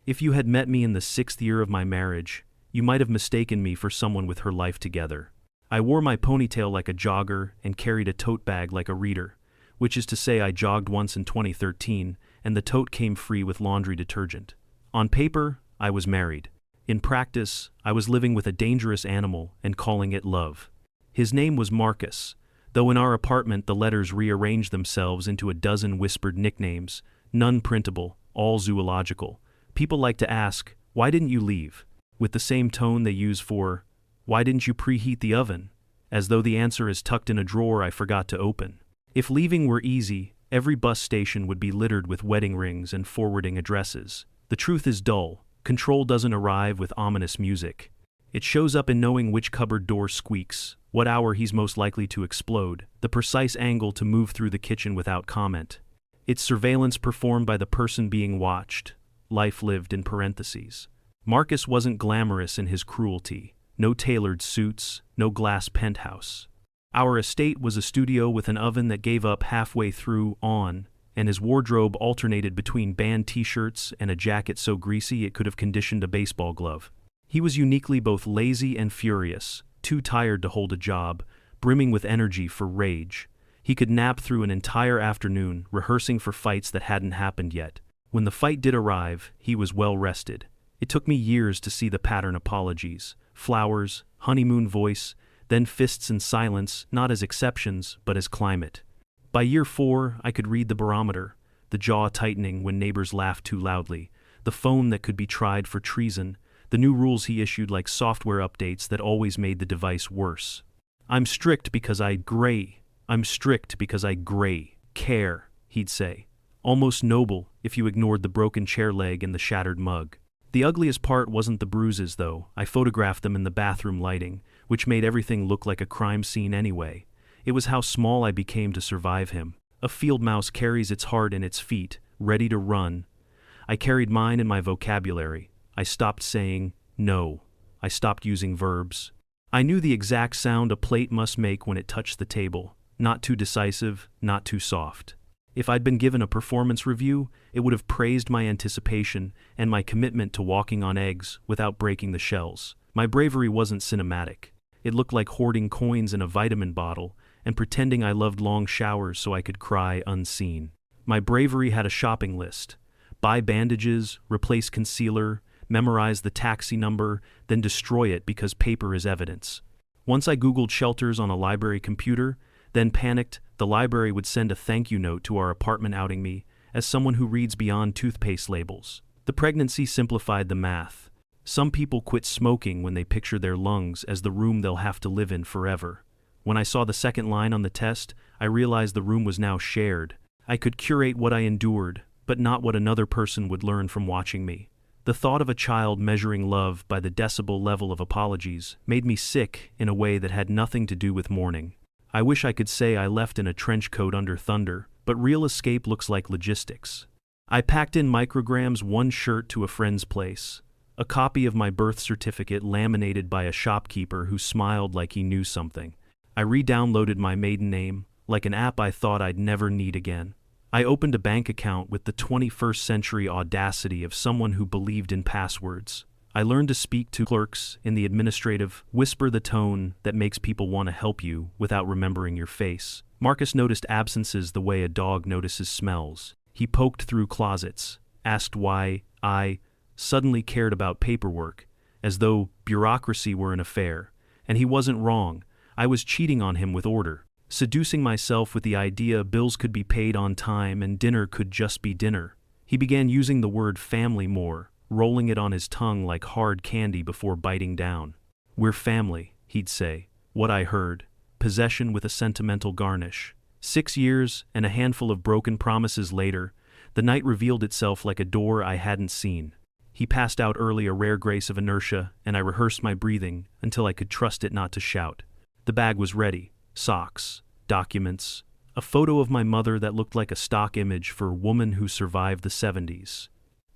If you had met me in the 6th year of my marriage, you might have mistaken me for someone with her life together. I wore my ponytail like a jogger and carried a tote bag like a reader, which is to say I jogged once in 2013, and the tote came free with laundry detergent. On paper, I was married. In practice, I was living with a dangerous animal and calling it love. His name was Marcus, though in our apartment the letters rearranged themselves into a dozen whispered nicknames, none printable, all zoological. People like to ask, "Why didn't you leave?" with the same tone they use for, "Why didn't you preheat the oven?" as though the answer is tucked in a drawer I forgot to open. If leaving were easy, every bus station would be littered with wedding rings and forwarding addresses. The truth is dull. Control doesn't arrive with ominous music. It shows up in knowing which cupboard door squeaks, what hour he's most likely to explode, the precise angle to move through the kitchen without comment. It's surveillance performed by the person being watched, life lived in parentheses. Marcus wasn't glamorous in his cruelty. No tailored suits, no glass penthouse. Our estate was a studio with an oven that gave up halfway through on, and his wardrobe alternated between band t-shirts and a jacket so greasy it could have conditioned a baseball glove. He was uniquely both lazy and furious, too tired to hold a job, brimming with energy for rage. He could nap through an entire afternoon, rehearsing for fights that hadn't happened yet. When the fight did arrive, he was well rested. It took me years to see the pattern: apologies, flowers, honeymoon voice, then fists and silence, not as exceptions, but as climate. By year 4, I could read the barometer, the jaw tightening when neighbors laughed too loudly, the phone that could be tried for treason, the new rules he issued like software updates that always made the device worse. I'm strict because I care, he'd say. Almost noble, if you ignored the broken chair leg and the shattered mug. The ugliest part wasn't the bruises, though. I photographed them in the bathroom lighting, which made everything look like a crime scene anyway. It was how small I became to survive him. A field mouse carries its heart in its feet, ready to run. I carried mine in my vocabulary. I stopped saying no. I stopped using verbs. I knew the exact sound a plate must make when it touched the table. Not too decisive, not too soft. If I'd been given a performance review, it would have praised my anticipation and my commitment to walking on eggs without breaking the shells. My bravery wasn't cinematic. It looked like hoarding coins in a vitamin bottle and pretending I loved long showers so I could cry unseen. My bravery had a shopping list. Buy bandages, replace concealer, memorize the taxi number, then destroy it because paper is evidence. Once I Googled shelters on a library computer, then panicked, the library would send a thank you note to our apartment outing me as someone who reads beyond toothpaste labels. The pregnancy simplified the math. Some people quit smoking when they picture their lungs as the room they'll have to live in forever. When I saw the second line on the test, I realized the room was now shared. I could curate what I endured, but not what another person would learn from watching me. The thought of a child measuring love by the decibel level of apologies made me sick in a way that had nothing to do with mourning. I wish I could say I left in a trench coat under thunder, but real escape looks like logistics. I packed in micrograms, one shirt to a friend's place, a copy of my birth certificate laminated by a shopkeeper who smiled like he knew something. I re-downloaded my maiden name, like an app I thought I'd never need again. I opened a bank account with the 21st century audacity of someone who believed in passwords. I learned to speak to clerks in the administrative, whisper the tone that makes people want to help you without remembering your face. Marcus noticed absences the way a dog notices smells. He poked through closets, asked why I suddenly cared about paperwork, as though bureaucracy were an affair. And he wasn't wrong. I was cheating on him with order, seducing myself with the idea bills could be paid on time and dinner could just be dinner. He began using the word family more, rolling it on his tongue like hard candy before biting down. "We're family," he'd say. What I heard. Possession with a sentimental garnish. 6 years and a handful of broken promises later, the night revealed itself like a door I hadn't seen. He passed out early, a rare grace of inertia, and I rehearsed my breathing until I could trust it not to shout. The bag was ready. Socks, documents, a photo of my mother that looked like a stock image for a woman who survived the 70s.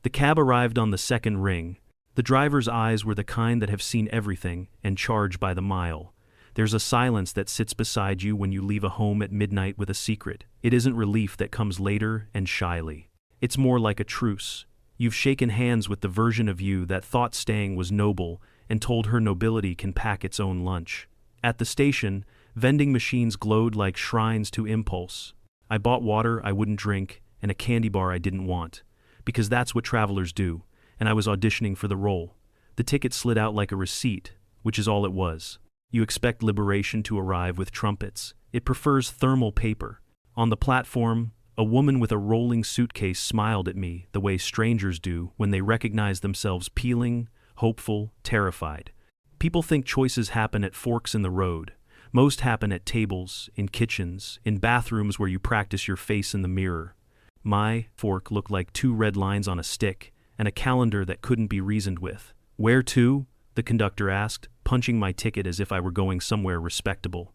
The cab arrived on the second ring. The driver's eyes were the kind that have seen everything and charge by the mile. There's a silence that sits beside you when you leave a home at midnight with a secret. It isn't relief that comes later and shyly. It's more like a truce. You've shaken hands with the version of you that thought staying was noble and told her nobility can pack its own lunch. At the station, vending machines glowed like shrines to impulse. I bought water I wouldn't drink and a candy bar I didn't want, because that's what travelers do, and I was auditioning for the role. The ticket slid out like a receipt, which is all it was. You expect liberation to arrive with trumpets. It prefers thermal paper. On the platform, a woman with a rolling suitcase smiled at me the way strangers do when they recognize themselves peeling, hopeful, terrified. People think choices happen at forks in the road. Most happen at tables, in kitchens, in bathrooms where you practice your face in the mirror. My fork looked like 2 red lines on a stick and a calendar that couldn't be reasoned with. "Where to?" the conductor asked, punching my ticket as if I were going somewhere respectable.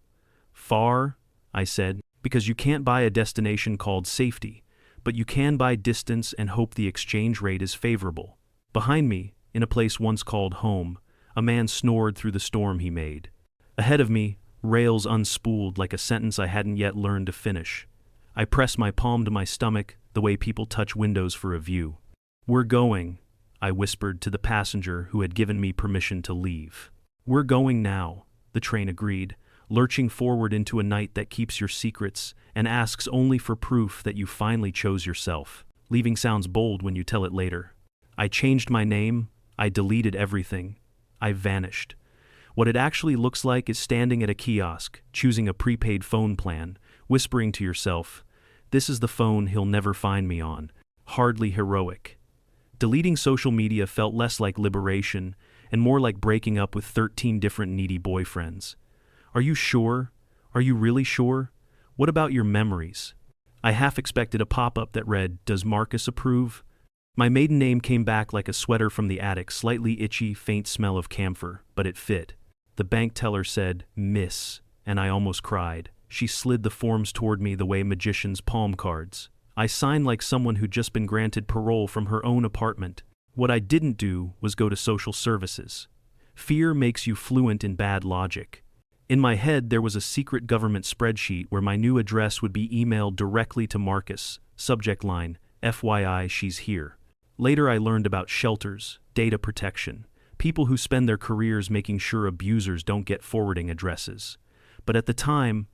"Far," I said, because you can't buy a destination called safety, but you can buy distance and hope the exchange rate is favorable. Behind me, in a place once called home, a man snored through the storm he made. Ahead of me, rails unspooled like a sentence I hadn't yet learned to finish. I pressed my palm to my stomach the way people touch windows for a view. "We're going," I whispered to the passenger who had given me permission to leave. "We're going now," the train agreed, lurching forward into a night that keeps your secrets and asks only for proof that you finally chose yourself. Leaving sounds bold when you tell it later. I changed my name, I deleted everything. I vanished. What it actually looks like is standing at a kiosk, choosing a prepaid phone plan, whispering to yourself, "This is the phone he'll never find me on." Hardly heroic. Deleting social media felt less like liberation and more like breaking up with 13 different needy boyfriends. "Are you sure? Are you really sure? What about your memories?" I half expected a pop-up that read, "Does Marcus approve?" My maiden name came back like a sweater from the attic, slightly itchy, faint smell of camphor, but it fit. The bank teller said, "Miss," and I almost cried. She slid the forms toward me the way magicians palm cards. I signed like someone who'd just been granted parole from her own apartment. What I didn't do was go to social services. Fear makes you fluent in bad logic. In my head, there was a secret government spreadsheet where my new address would be emailed directly to Marcus. Subject line, "FYI, she's here." Later I learned about shelters, data protection, people who spend their careers making sure abusers don't get forwarding addresses. But at the time,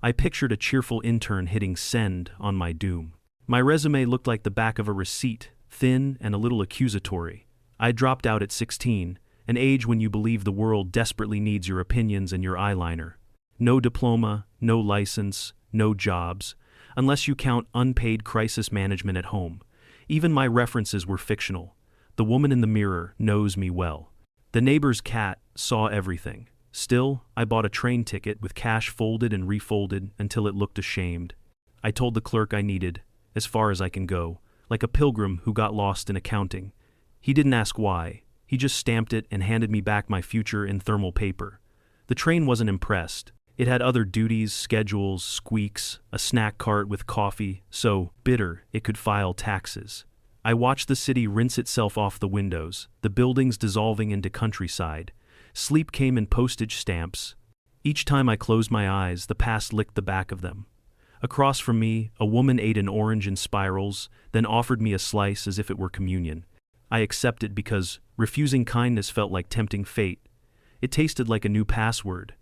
I pictured a cheerful intern hitting send on my doom. My resume looked like the back of a receipt, thin and a little accusatory. I dropped out at 16, an age when you believe the world desperately needs your opinions and your eyeliner. No diploma, no license, no jobs, unless you count unpaid crisis management at home. Even my references were fictional. The woman in the mirror knows me well. The neighbor's cat saw everything. Still, I bought a train ticket with cash folded and refolded until it looked ashamed. I told the clerk I needed, as far as I can go, like a pilgrim who got lost in accounting. He didn't ask why. He just stamped it and handed me back my future in thermal paper. The train wasn't impressed. It had other duties, schedules, squeaks, a snack cart with coffee, so bitter it could file taxes. I watched the city rinse itself off the windows, the buildings dissolving into countryside. Sleep came in postage stamps. Each time I closed my eyes, the past licked the back of them. Across from me, a woman ate an orange in spirals, then offered me a slice as if it were communion. I accepted because refusing kindness felt like tempting fate. It tasted like a new password.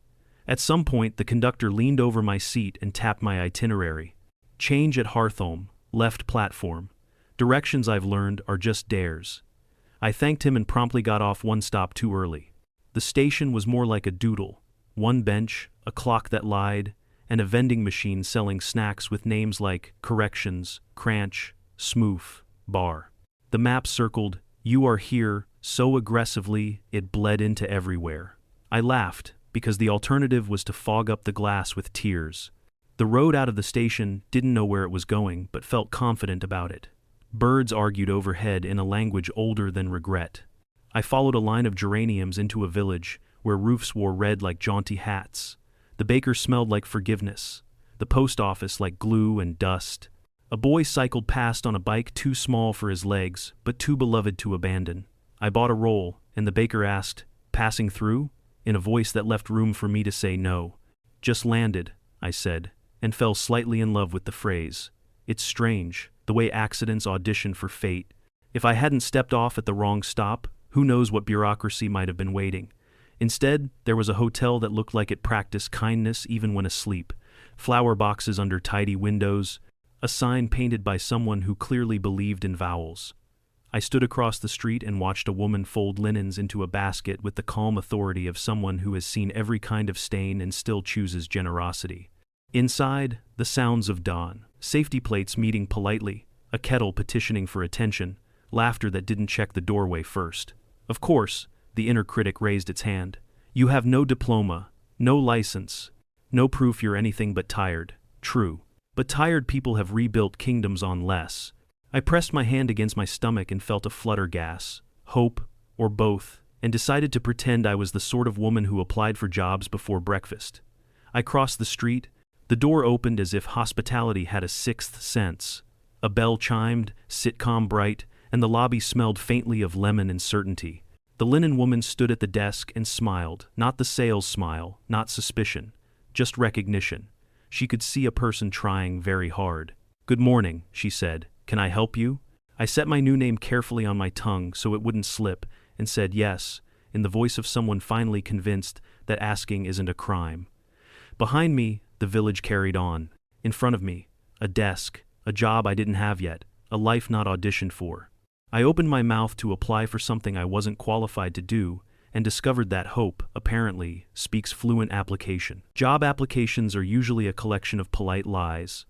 At some point, the conductor leaned over my seat and tapped my itinerary. Change at Hartholme, left platform. Directions I've learned are just dares. I thanked him and promptly got off one stop too early. The station was more like a doodle. One bench, a clock that lied, and a vending machine selling snacks with names like Corrections, Cranch, Smoof, Bar. The map circled, "You are here," so aggressively it bled into everywhere. I laughed, because the alternative was to fog up the glass with tears. The road out of the station didn't know where it was going, but felt confident about it. Birds argued overhead in a language older than regret. I followed a line of geraniums into a village where roofs wore red like jaunty hats. The baker smelled like forgiveness, the post office like glue and dust. A boy cycled past on a bike too small for his legs, but too beloved to abandon. I bought a roll, and the baker asked, "Passing through?" in a voice that left room for me to say no. "Just landed," I said, and fell slightly in love with the phrase. It's strange, the way accidents audition for fate. If I hadn't stepped off at the wrong stop, who knows what bureaucracy might have been waiting. Instead, there was a hotel that looked like it practiced kindness even when asleep. Flower boxes under tidy windows, a sign painted by someone who clearly believed in vowels. I stood across the street and watched a woman fold linens into a basket with the calm authority of someone who has seen every kind of stain and still chooses generosity. Inside, the sounds of dawn. Safety plates meeting politely, a kettle petitioning for attention, laughter that didn't check the doorway first. Of course, the inner critic raised its hand. You have no diploma, no license, no proof you're anything but tired. True. But tired people have rebuilt kingdoms on less. I pressed my hand against my stomach and felt a flutter gas, hope, or both, and decided to pretend I was the sort of woman who applied for jobs before breakfast. I crossed the street. The door opened as if hospitality had a sixth sense. A bell chimed, sitcom bright, and the lobby smelled faintly of lemon and certainty. The linen woman stood at the desk and smiled, not the sales smile, not suspicion, just recognition. She could see a person trying very hard. "Good morning," she said. "Can I help you?" I set my new name carefully on my tongue so it wouldn't slip, and said yes, in the voice of someone finally convinced that asking isn't a crime. Behind me, the village carried on. In front of me, a desk, a job I didn't have yet, a life not auditioned for. I opened my mouth to apply for something I wasn't qualified to do, and discovered that hope, apparently, speaks fluent application. Job applications are usually a collection of polite lies.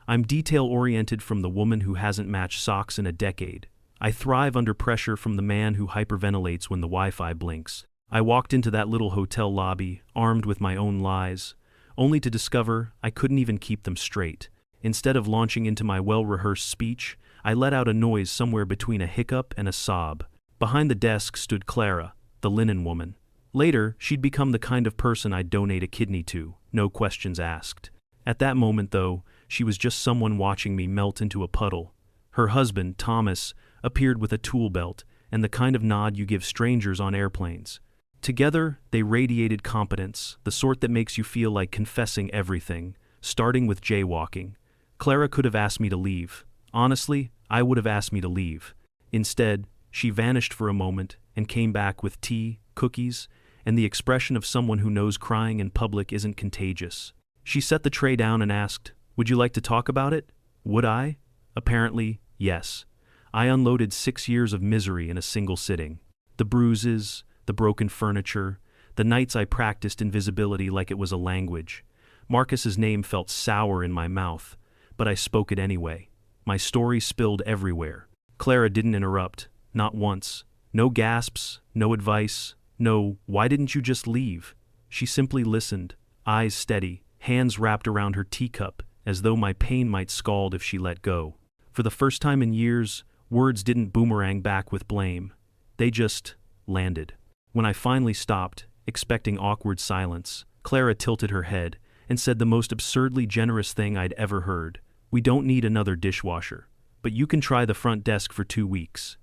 I'm detail-oriented from the woman who hasn't matched socks in a decade. I thrive under pressure from the man who hyperventilates when the Wi-Fi blinks. I walked into that little hotel lobby, armed with my own lies, only to discover I couldn't even keep them straight. Instead of launching into my well-rehearsed speech, I let out a noise somewhere between a hiccup and a sob. Behind the desk stood Clara, the linen woman. Later, she'd become the kind of person I'd donate a kidney to, no questions asked. At that moment, though, she was just someone watching me melt into a puddle. Her husband, Thomas, appeared with a tool belt and the kind of nod you give strangers on airplanes. Together, they radiated competence, the sort that makes you feel like confessing everything, starting with jaywalking. Clara could have asked me to leave. Honestly, I would have asked me to leave. Instead, she vanished for a moment and came back with tea, cookies, and the expression of someone who knows crying in public isn't contagious. She set the tray down and asked, "Would you like to talk about it?" Would I? Apparently, yes. I unloaded 6 years of misery in a single sitting. The bruises, the broken furniture, the nights I practiced invisibility like it was a language. Marcus's name felt sour in my mouth, but I spoke it anyway. My story spilled everywhere. Clara didn't interrupt, not once. No gasps, no advice, no, "Why didn't you just leave?" She simply listened, eyes steady, hands wrapped around her teacup, as though my pain might scald if she let go. For the first time in years, words didn't boomerang back with blame. They just landed. When I finally stopped, expecting awkward silence, Clara tilted her head and said the most absurdly generous thing I'd ever heard. "We don't need another dishwasher, but you can try the front desk for 2 weeks.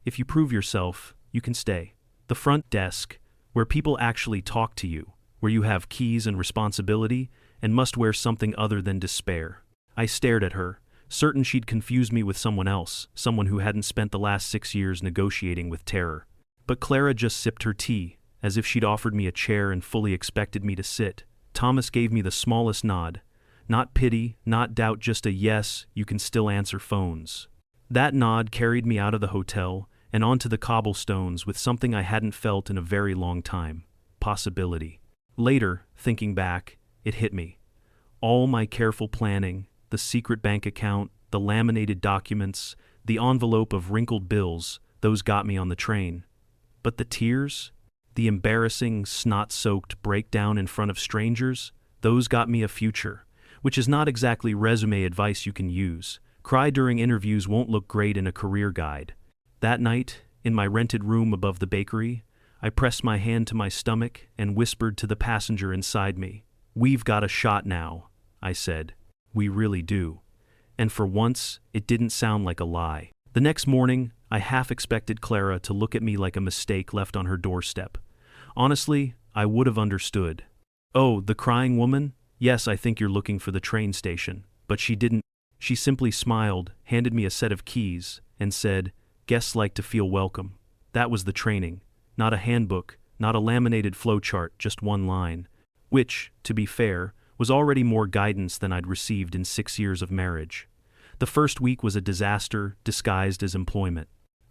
If you prove yourself, you can stay." The front desk, where people actually talk to you, where you have keys and responsibility, and must wear something other than despair. I stared at her, certain she'd confused me with someone else, someone who hadn't spent the last 6 years negotiating with terror. But Clara just sipped her tea, as if she'd offered me a chair and fully expected me to sit. Thomas gave me the smallest nod. Not pity, not doubt, just a "yes, you can still answer phones." That nod carried me out of the hotel and onto the cobblestones with something I hadn't felt in a very long time: possibility. Later, thinking back, it hit me. All my careful planning, the secret bank account, the laminated documents, the envelope of wrinkled bills, those got me on the train. But the tears? The embarrassing, snot-soaked breakdown in front of strangers? Those got me a future, which is not exactly resume advice you can use. Cry during interviews won't look great in a career guide. That night, in my rented room above the bakery, I pressed my hand to my stomach and whispered to the passenger inside me. "We've got a shot now," I said. "We really do." And for once, it didn't sound like a lie. The next morning, I half expected Clara to look at me like a mistake left on her doorstep. Honestly, I would have understood. "Oh, the crying woman? Yes, I think you're looking for the train station." But she didn't. She simply smiled, handed me a set of keys, and said, Guests like to feel welcome. That was the training. Not a handbook, not a laminated flowchart, just one line. Which, to be fair, was already more guidance than I'd received in 6 years of marriage. The first week was a disaster disguised as employment.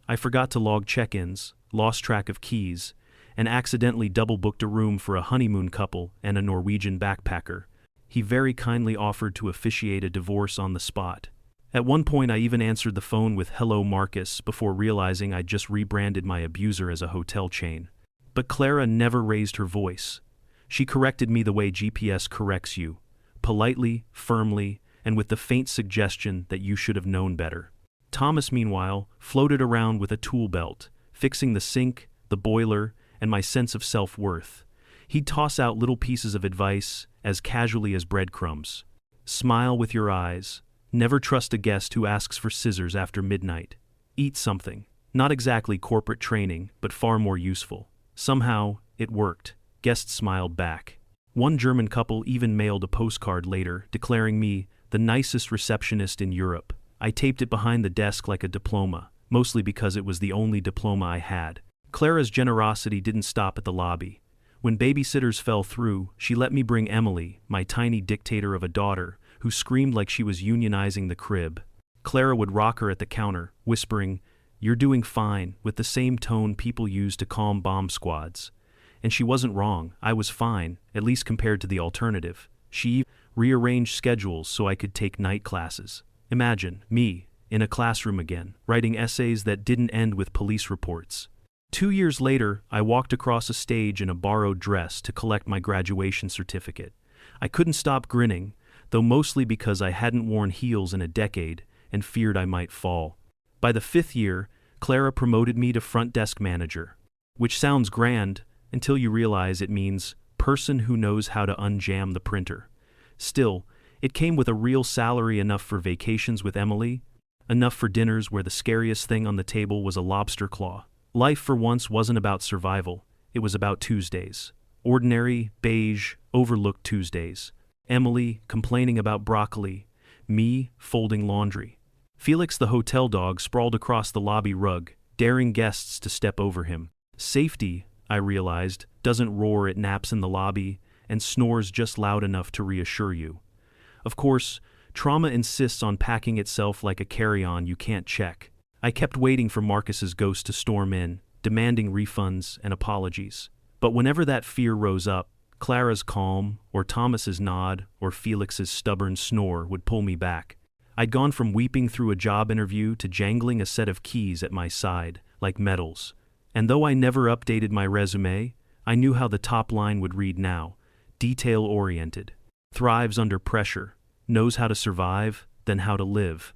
I forgot to log check-ins, lost track of keys, and accidentally double-booked a room for a honeymoon couple and a Norwegian backpacker. He very kindly offered to officiate a divorce on the spot. At one point I even answered the phone with "Hello, Marcus," before realizing I'd just rebranded my abuser as a hotel chain. But Clara never raised her voice. She corrected me the way GPS corrects you, politely, firmly, and with the faint suggestion that you should have known better. Thomas, meanwhile, floated around with a tool belt, fixing the sink, the boiler, and my sense of self-worth. He'd toss out little pieces of advice as casually as breadcrumbs. Smile with your eyes. Never trust a guest who asks for scissors after midnight. Eat something. Not exactly corporate training, but far more useful. Somehow, it worked. Guests smiled back. One German couple even mailed a postcard later, declaring me the nicest receptionist in Europe. I taped it behind the desk like a diploma, mostly because it was the only diploma I had. Clara's generosity didn't stop at the lobby. When babysitters fell through, she let me bring Emily, my tiny dictator of a daughter, who screamed like she was unionizing the crib. Clara would rock her at the counter, whispering, "You're doing fine," with the same tone people use to calm bomb squads. And she wasn't wrong. I was fine, at least compared to the alternative. She rearranged schedules so I could take night classes. Imagine, me, in a classroom again, writing essays that didn't end with police reports. 2 years later, I walked across a stage in a borrowed dress to collect my graduation certificate. I couldn't stop grinning, though mostly because I hadn't worn heels in a decade and feared I might fall. By the 5th year, Clara promoted me to front desk manager, which sounds grand until you realize it means person who knows how to unjam the printer. Still, it came with a real salary, enough for vacations with Emily, enough for dinners where the scariest thing on the table was a lobster claw. Life for once wasn't about survival, it was about Tuesdays. Ordinary, beige, overlooked Tuesdays. Emily complaining about broccoli, me folding laundry. Felix the hotel dog sprawled across the lobby rug, daring guests to step over him. Safety, I realized, doesn't roar, it naps in the lobby and snores just loud enough to reassure you. Of course, trauma insists on packing itself like a carry-on you can't check. I kept waiting for Marcus's ghost to storm in, demanding refunds and apologies. But whenever that fear rose up, Clara's calm, or Thomas's nod, or Felix's stubborn snore would pull me back. I'd gone from weeping through a job interview to jangling a set of keys at my side, like medals. And though I never updated my resume, I knew how the top line would read now: detail-oriented, thrives under pressure, knows how to survive, then how to live.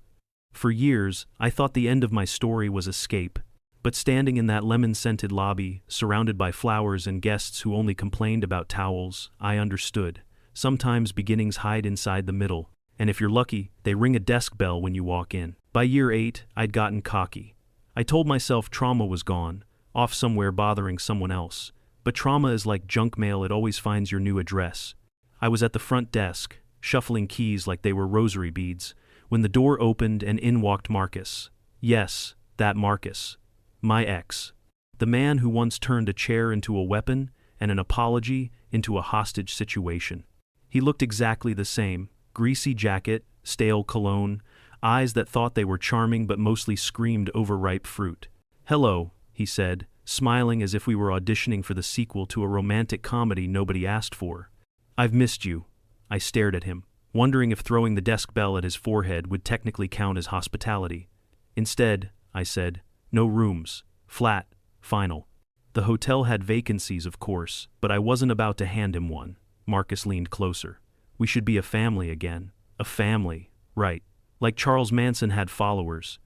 For years, I thought the end of my story was escape, but standing in that lemon-scented lobby, surrounded by flowers and guests who only complained about towels, I understood. Sometimes beginnings hide inside the middle, and if you're lucky, they ring a desk bell when you walk in. By year 8, I'd gotten cocky. I told myself trauma was gone, off somewhere bothering someone else. But trauma is like junk mail, it always finds your new address. I was at the front desk, shuffling keys like they were rosary beads, when the door opened and in walked Marcus. Yes, that Marcus. My ex. The man who once turned a chair into a weapon and an apology into a hostage situation. He looked exactly the same: greasy jacket, stale cologne, eyes that thought they were charming but mostly screamed overripe fruit. "Hello," he said, smiling as if we were auditioning for the sequel to a romantic comedy nobody asked for. "I've missed you." I stared at him, wondering if throwing the desk bell at his forehead would technically count as hospitality. "Instead," I said, "no rooms. Flat. Final." The hotel had vacancies, of course, but I wasn't about to hand him one. Marcus leaned closer. "We should be a family again." A family, right. Like Charles Manson had followers.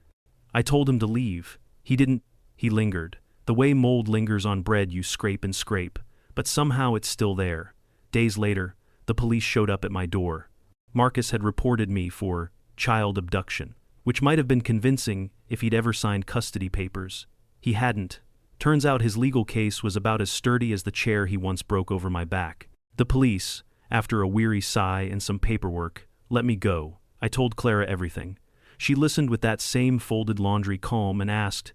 I told him to leave. He didn't. He lingered. The way mold lingers on bread, you scrape and scrape, but somehow it's still there. Days later, the police showed up at my door. Marcus had reported me for child abduction, which might have been convincing if he'd ever signed custody papers. He hadn't. Turns out his legal case was about as sturdy as the chair he once broke over my back. The police, after a weary sigh and some paperwork, let me go. I told Clara everything. She listened with that same folded laundry calm and asked,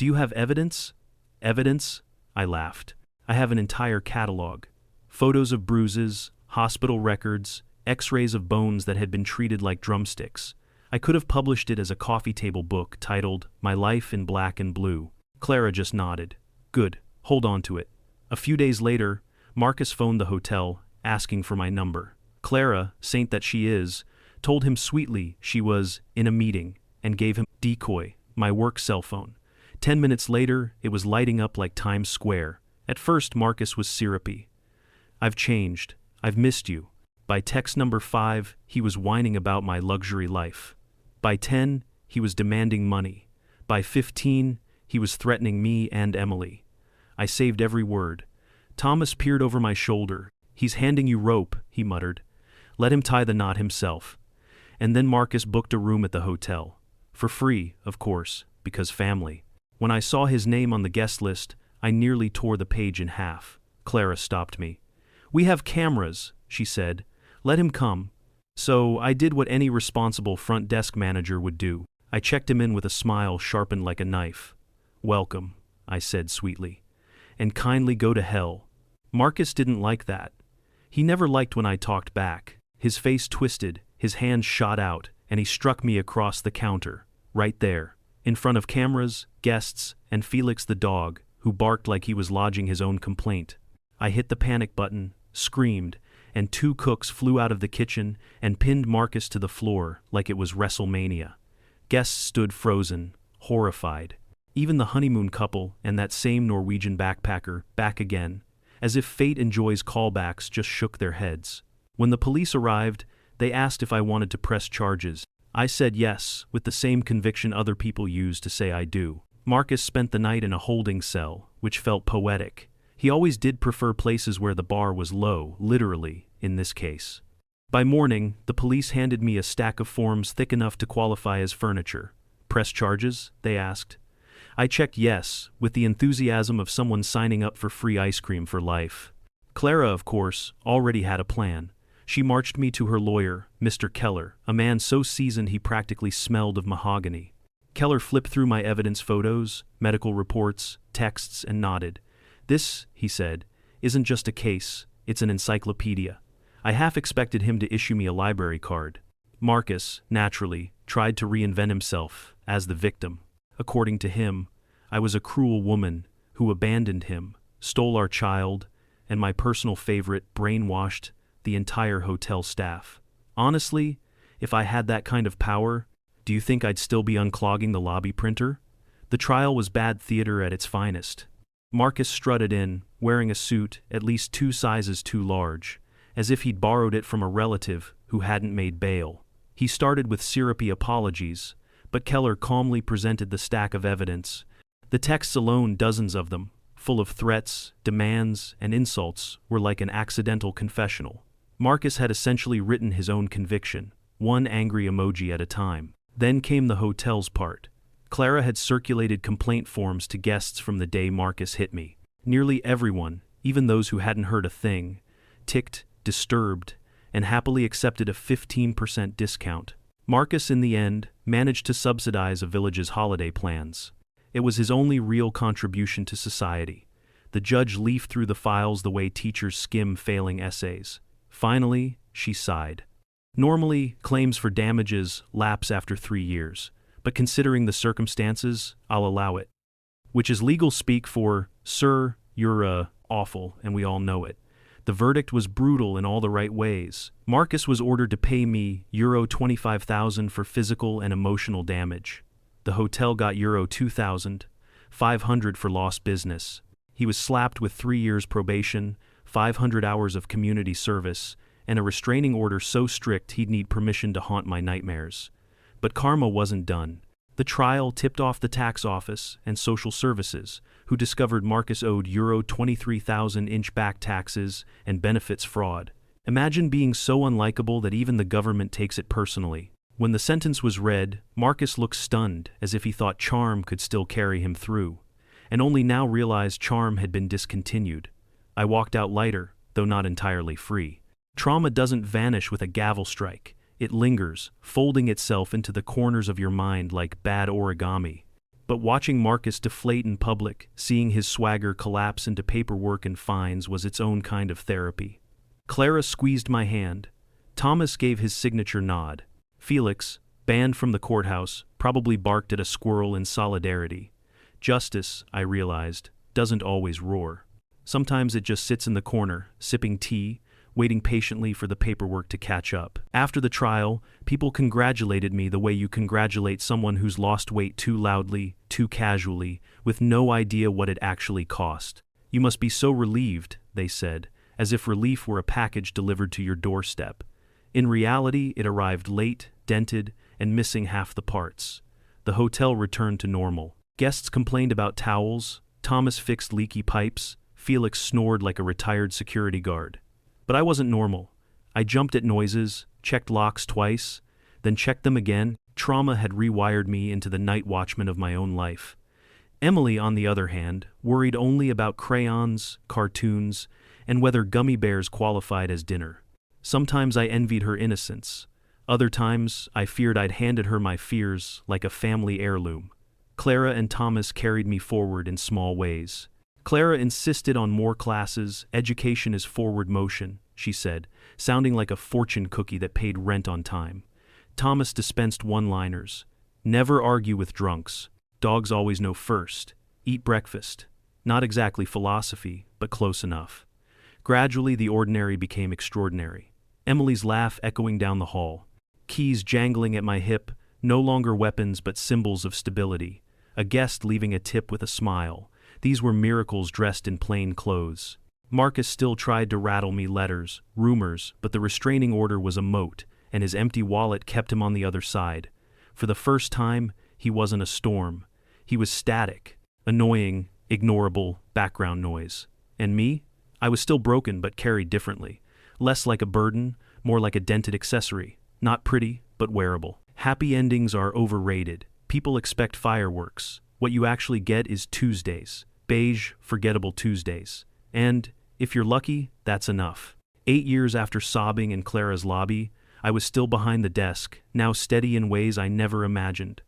Do you have evidence? Evidence? I laughed. I have an entire catalog. Photos of bruises, hospital records, x-rays of bones that had been treated like drumsticks. I could have published it as a coffee table book titled My Life in Black and Blue. Clara just nodded. Good, hold on to it. A few days later, Marcus phoned the hotel, asking for my number. Clara, saint that she is, told him sweetly she was in a meeting and gave him Decoy, my work cell phone. 10 minutes later, it was lighting up like Times Square. At first, Marcus was syrupy. I've changed. I've missed you. By text number 5, he was whining about my luxury life. By 10, he was demanding money. By 15, he was threatening me and Emily. I saved every word. Thomas peered over my shoulder. He's handing you rope, he muttered. Let him tie the knot himself. And then Marcus booked a room at the hotel. For free, of course, because family. When I saw his name on the guest list, I nearly tore the page in half. Clara stopped me. We have cameras, she said. Let him come. So I did what any responsible front desk manager would do. I checked him in with a smile sharpened like a knife. Welcome, I said sweetly. And kindly go to hell. Marcus didn't like that. He never liked when I talked back. His face twisted, his hands shot out, and he struck me across the counter, right there, in front of cameras, guests, and Felix the dog, who barked like he was lodging his own complaint. I hit the panic button, screamed, and 2 cooks flew out of the kitchen and pinned Marcus to the floor like it was WrestleMania. Guests stood frozen, horrified. Even the honeymoon couple and that same Norwegian backpacker, back again, as if fate enjoys callbacks, just shook their heads. When the police arrived, they asked if I wanted to press charges. I said yes, with the same conviction other people use to say I do. Marcus spent the night in a holding cell, which felt poetic. He always did prefer places where the bar was low, literally, in this case. By morning, the police handed me a stack of forms thick enough to qualify as furniture. Press charges? They asked. I checked yes, with the enthusiasm of someone signing up for free ice cream for life. Clara, of course, already had a plan. She marched me to her lawyer, Mr. Keller, a man so seasoned he practically smelled of mahogany. Keller flipped through my evidence photos, medical reports, texts, and nodded. This, he said, isn't just a case, it's an encyclopedia. I half expected him to issue me a library card. Marcus, naturally, tried to reinvent himself as the victim. According to him, I was a cruel woman who abandoned him, stole our child, and my personal favorite, brainwashed the entire hotel staff. Honestly, if I had that kind of power, do you think I'd still be unclogging the lobby printer? The trial was bad theater at its finest. Marcus strutted in, wearing a suit at least 2 sizes too large, as if he'd borrowed it from a relative who hadn't made bail. He started with syrupy apologies, but Keller calmly presented the stack of evidence. The texts alone, dozens of them, full of threats, demands, and insults, were like an accidental confessional. Marcus had essentially written his own conviction, one angry emoji at a time. Then came the hotel's part. Clara had circulated complaint forms to guests from the day Marcus hit me. Nearly everyone, even those who hadn't heard a thing, ticked, disturbed, and happily accepted a 15% discount. Marcus, in the end, managed to subsidize a village's holiday plans. It was his only real contribution to society. The judge leafed through the files the way teachers skim failing essays. Finally, she sighed. Normally, claims for damages lapse after 3 years, but considering the circumstances, I'll allow it. Which is legal speak for, sir, you're, awful, and we all know it. The verdict was brutal in all the right ways. Marcus was ordered to pay me euro 25,000 for physical and emotional damage. The hotel got euro 2,500 for lost business. He was slapped with 3 years probation, 500 hours of community service, and a restraining order so strict he'd need permission to haunt my nightmares. But karma wasn't done. The trial tipped off the tax office and social services, who discovered Marcus owed euro 23,000 inch back taxes and benefits fraud. Imagine being so unlikable that even the government takes it personally. When the sentence was read, Marcus looked stunned, as if he thought charm could still carry him through, and only now realized charm had been discontinued. I walked out lighter, though not entirely free. Trauma doesn't vanish with a gavel strike. It lingers, folding itself into the corners of your mind like bad origami. But watching Marcus deflate in public, seeing his swagger collapse into paperwork and fines was its own kind of therapy. Clara squeezed my hand. Thomas gave his signature nod. Felix, banned from the courthouse, probably barked at a squirrel in solidarity. Justice, I realized, doesn't always roar. Sometimes it just sits in the corner, sipping tea, waiting patiently for the paperwork to catch up. After the trial, people congratulated me the way you congratulate someone who's lost weight too loudly, too casually, with no idea what it actually cost. You must be so relieved, they said, as if relief were a package delivered to your doorstep. In reality, it arrived late, dented, and missing half the parts. The hotel returned to normal. Guests complained about towels, Thomas fixed leaky pipes, Felix snored like a retired security guard. But I wasn't normal. I jumped at noises, checked locks twice, then checked them again. Trauma had rewired me into the night watchman of my own life. Emily, on the other hand, worried only about crayons, cartoons, and whether gummy bears qualified as dinner. Sometimes I envied her innocence. Other times, I feared I'd handed her my fears like a family heirloom. Clara and Thomas carried me forward in small ways. Clara insisted on more classes. Education is forward motion, she said, sounding like a fortune cookie that paid rent on time. Thomas dispensed one-liners. Never argue with drunks. Dogs always know first. Eat breakfast. Not exactly philosophy, but close enough. Gradually, the ordinary became extraordinary. Emily's laugh echoing down the hall. Keys jangling at my hip, no longer weapons but symbols of stability. A guest leaving a tip with a smile. These were miracles dressed in plain clothes. Marcus still tried to rattle me letters, rumors, but the restraining order was a moat, and his empty wallet kept him on the other side. For the first time, he wasn't a storm. He was static, annoying, ignorable, background noise. And me? I was still broken but carried differently. Less like a burden, more like a dented accessory. Not pretty, but wearable. Happy endings are overrated. People expect fireworks. What you actually get is Tuesdays. Beige, forgettable Tuesdays. And, if you're lucky, that's enough. 8 years after sobbing in Clara's lobby, I was still behind the desk, now steady in ways I never imagined.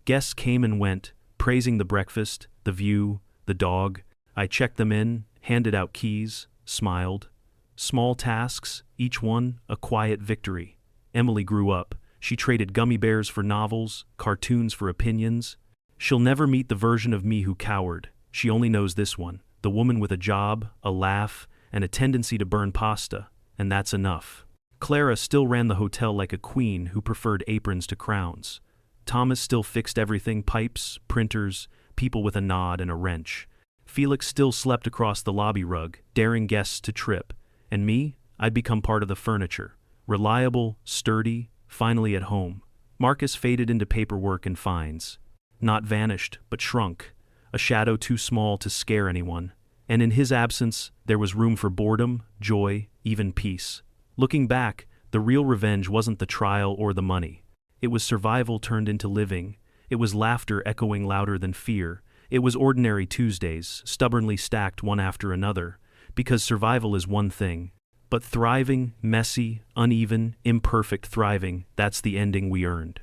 Guests came and went, praising the breakfast, the view, the dog. I checked them in, handed out keys, smiled. Small tasks, each one a quiet victory. Emily grew up. She traded gummy bears for novels, cartoons for opinions. She'll never meet the version of me who cowered. She only knows this one, the woman with a job, a laugh, and a tendency to burn pasta, and that's enough. Clara still ran the hotel like a queen who preferred aprons to crowns. Thomas still fixed everything, pipes, printers, people with a nod and a wrench. Felix still slept across the lobby rug, daring guests to trip. And me, I'd become part of the furniture. Reliable, sturdy, finally at home. Marcus faded into paperwork and fines. Not vanished, but shrunk. A shadow too small to scare anyone. And in his absence, there was room for boredom, joy, even peace. Looking back, the real revenge wasn't the trial or the money. It was survival turned into living. It was laughter echoing louder than fear. It was ordinary Tuesdays, stubbornly stacked one after another. Because survival is one thing. But thriving, messy, uneven, imperfect thriving, that's the ending we earned.